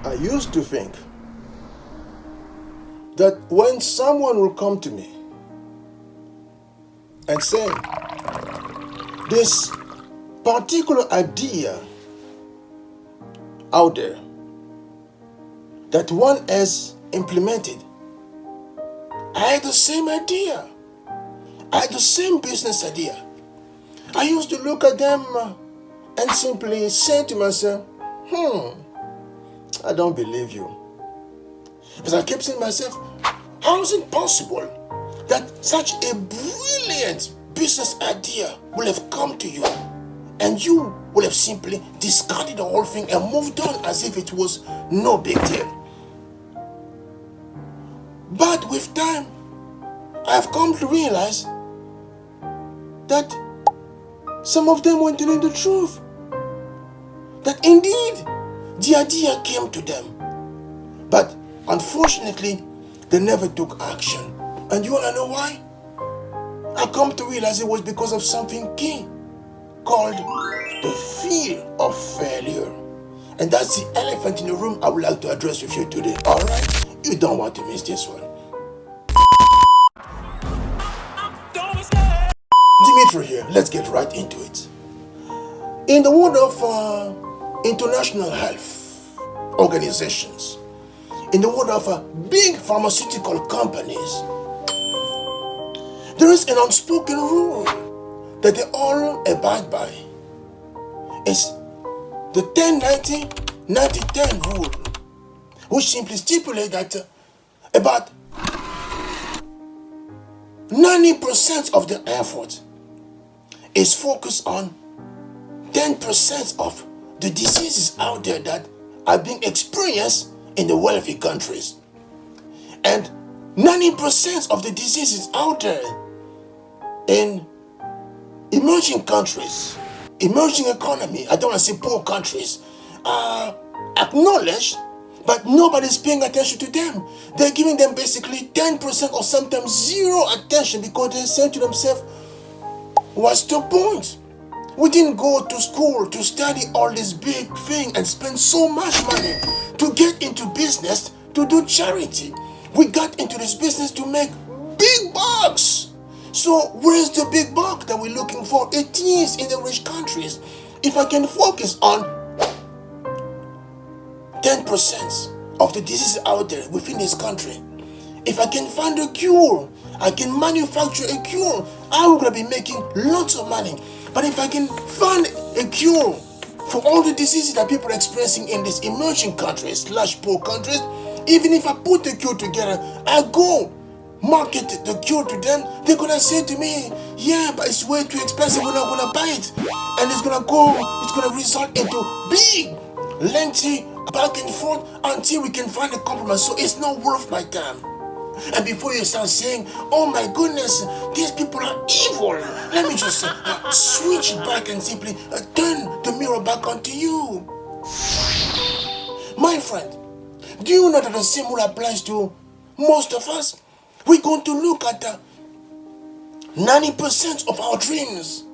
I used to think that when someone will come to me and say, this particular idea out there that one has implemented, I had the same idea. I had the same business idea. I used to look at them and simply say to myself, I don't believe you. Because I kept saying to myself, how is it possible that such a brilliant business idea will have come to you and you will have simply discarded the whole thing and moved on as if it was no big deal? But with time, I have come to realize that some of them weren't telling the truth. That indeed, the idea came to them. But unfortunately, they never took action. And you wanna know why? I come to realize it was because of something key called the fear of failure. And that's the elephant in the room I would like to address with you today. Alright? You don't want to miss this one. Dimitri here. Let's get right into it. In the world of international health organizations, in the world of big pharmaceutical companies, there is an unspoken rule that they all abide by. It's the 10-90-90-10 rule, which simply stipulates that about 90% of the effort is focused on 10% of the diseases out there that are being experienced in the wealthy countries. And 90% of the diseases out there in emerging countries, emerging economy, I don't want to say poor countries, are acknowledged, but nobody's paying attention to them. They're giving them basically 10% or sometimes zero attention because they say to themselves, what's the point? We didn't go to school to study all this big thing and spend so much money to get into business to do charity. We got into this business to make big bucks. So where's the big buck that we're looking for? It is in the rich countries. If I can focus on 10% of the diseases out there within this country, if I can find a cure, I can manufacture a cure, I'm going to be making lots of money. But if I can find a cure for all the diseases that people are experiencing in these emerging countries / poor countries, even if I put the cure together, I go market the cure to them, they're going to say to me, yeah, but it's way too expensive, we're not going to buy it. And it's going to result into big, lengthy back and forth until we can find a compromise. So it's not worth my time. And before you start saying, oh my goodness, these people are evil, let me just switch back and simply turn the mirror back onto you. My friend, do you know that the same rule applies to most of us? We're going to look at 90% of our dreams.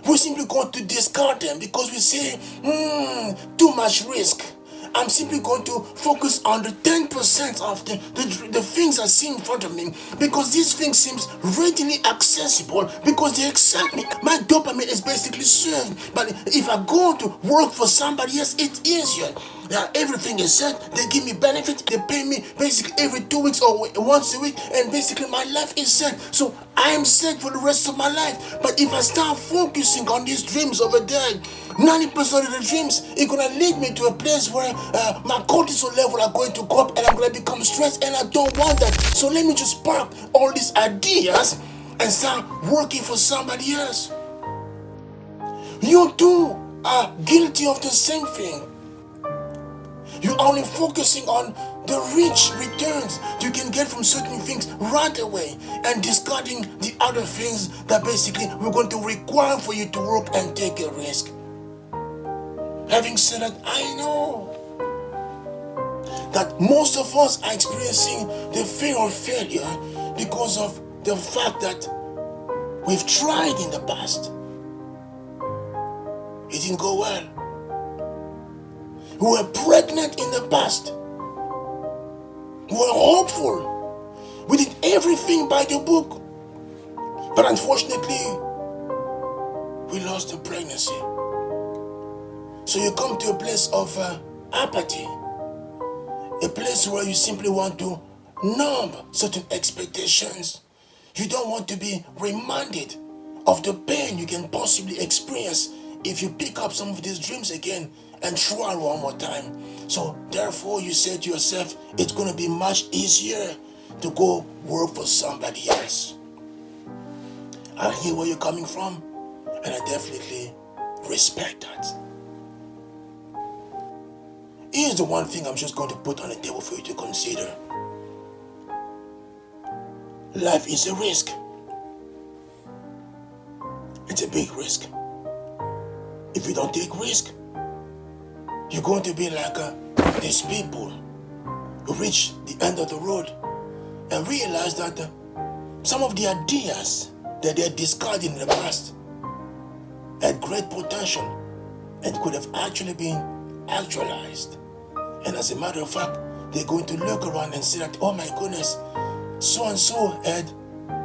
We're simply going to discard them because we say, too much risk. I'm simply going to focus on the 10% of the things I see in front of me because these things seems readily accessible because they excite me. My dopamine is basically served. But if I go to work for somebody else, it's easier. Everything is set. They give me benefits. They pay me basically every 2 weeks or once a week, and basically my life is set. So I am set for the rest of my life. But if I start focusing on these dreams over there, 90% of the dreams is gonna lead me to a place where my cortisol level are going to go up and I'm gonna become stressed, and I don't want that. So let me just park all these ideas and start working for somebody else. You too are guilty of the same thing. You're only focusing on the rich returns you can get from certain things right away and discarding the other things that basically we're going to require for you to work and take a risk. Having said that, I know that most of us are experiencing the fear of failure because of the fact that we've tried in the past. It didn't go well. We were pregnant in the past. We were hopeful. We did everything by the book. But unfortunately, we lost the pregnancy. So you come to a place of apathy. A place where you simply want to numb certain expectations. You don't want to be reminded of the pain you can possibly experience if you pick up some of these dreams again and try one more time. So therefore you say to yourself, it's going to be much easier to go work for somebody else. I hear where you're coming from, and I definitely respect that. Here's the one thing I'm just going to put on the table for you to consider. Life is a risk. It's a big risk. If you don't take risk, you're going to be like these people who reach the end of the road and realize that some of the ideas that they discarded in the past had great potential and could have actually been actualized. And as a matter of fact, they're going to look around and say that, oh my goodness, so-and-so had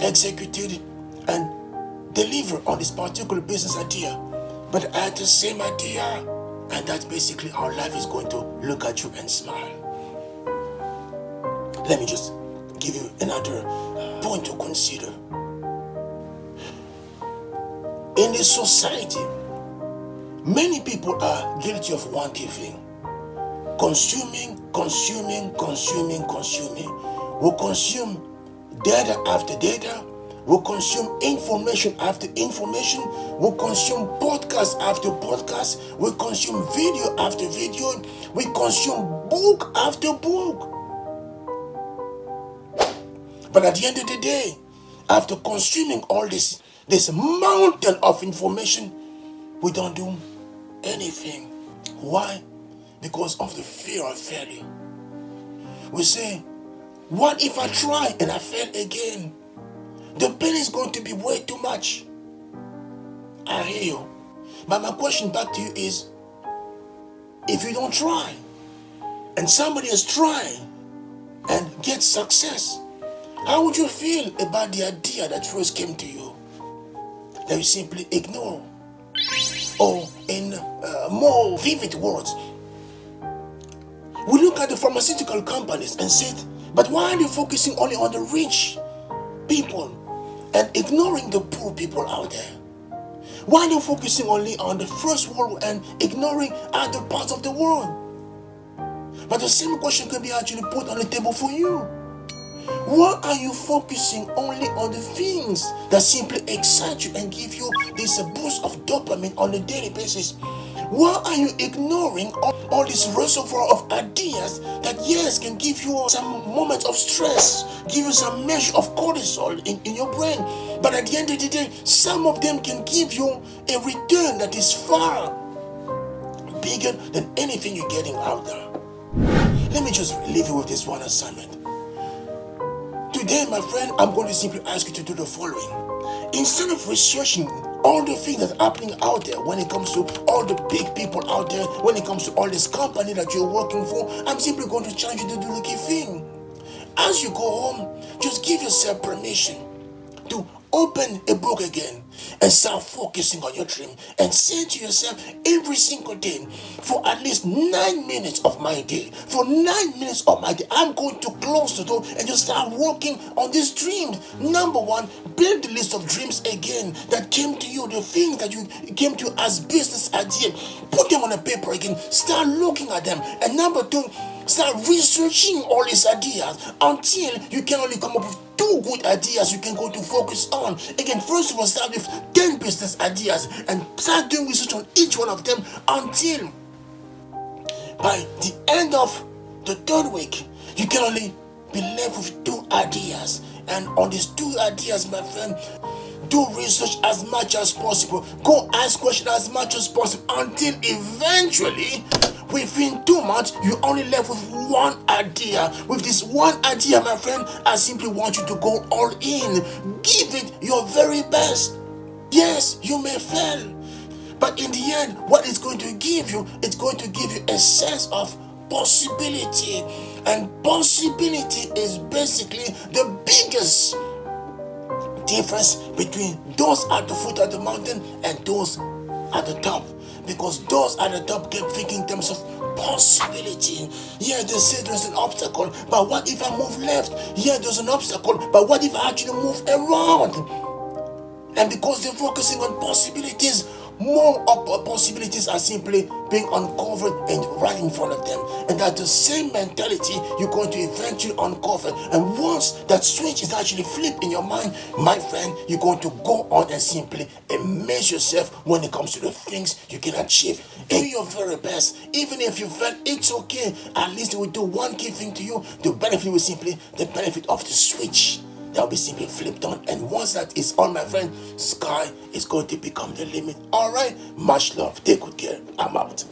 executed and delivered on this particular business idea, but I had the same idea. And that's basically how life is going to look at you and smile. Let me just give you another point to consider. In this society, many people are guilty of one key thing: consuming. We consume data after data. We consume information after information. We consume podcast after podcast. We consume video after video. We consume book after book. But at the end of the day, after consuming all this mountain of information, we don't do anything. Why? Because of the fear of failure. We say, what if I try and I fail again? The pain is going to be way too much. I hear you. But my question back to you is, if you don't try, and somebody is trying and gets success, how would you feel about the idea that first came to you, that you simply ignore? Or in more vivid words, we look at the pharmaceutical companies and say, but why are they focusing only on the rich people and ignoring the poor people out there? Why are they focusing only on the first world and ignoring other parts of the world? But the same question can be actually put on the table for you. Why are you focusing only on the things that simply excite you and give you this boost of dopamine on a daily basis? Why are you ignoring all this reservoir of ideas that, yes, can give you some moments of stress, give you some measure of cortisol in your brain, but at the end of the day, some of them can give you a return that is far bigger than anything you're getting out there? Let me just leave you with this one assignment. Today, my friend, I'm going to simply ask you to do the following. Instead of researching all the things that are happening out there, when it comes to all the big people out there, when it comes to all this company that you're working for, I'm simply going to challenge you to do the key thing. As you go home, just give yourself permission to open a book again and start focusing on your dream, and say to yourself every single day, for at least 9 minutes of my day, I'm going to close the door and just start working on these dreams. Number one, build the list of dreams again that came to you, the things that you came to as business idea. Put them on a paper again, start looking at them. And number two, start researching all these ideas until you can only come up with 2 good ideas you can go to focus on. Again, first of all, start with 10 business ideas and start doing research on each one of them until by the end of the 3rd week, you can only be left with 2 ideas. And on these 2 ideas, my friend, do research as much as possible. Go ask questions as much as possible until eventually, within 2 months, you only left with 1 idea. With this 1 idea, my friend, I simply want you to go all in. Give it your very best. Yes, you may fail, But in the end, what it's going to give you, it's going to give you a sense of possibility. And possibility is basically the biggest difference between those at the foot of the mountain and those at the top. Because those at the top keep thinking in terms of possibility. Yeah, they say there's an obstacle, but what if I move left? Yeah, there's an obstacle, but what if I actually move around? And because they're focusing on possibilities, more possibilities are simply being uncovered and right in front of them. And that's the same mentality you're going to eventually uncover. And once that switch is actually flipped in your mind, my friend, you're going to go on and simply amaze yourself when it comes to the things you can achieve. Do your very best. Even if you fail, it's okay. At least it will do one key thing to you. The benefit will simply the benefit of the switch that will be simply flipped on. And once that is on, my friend, sky is going to become the limit. All right, much love, take good care, I'm out.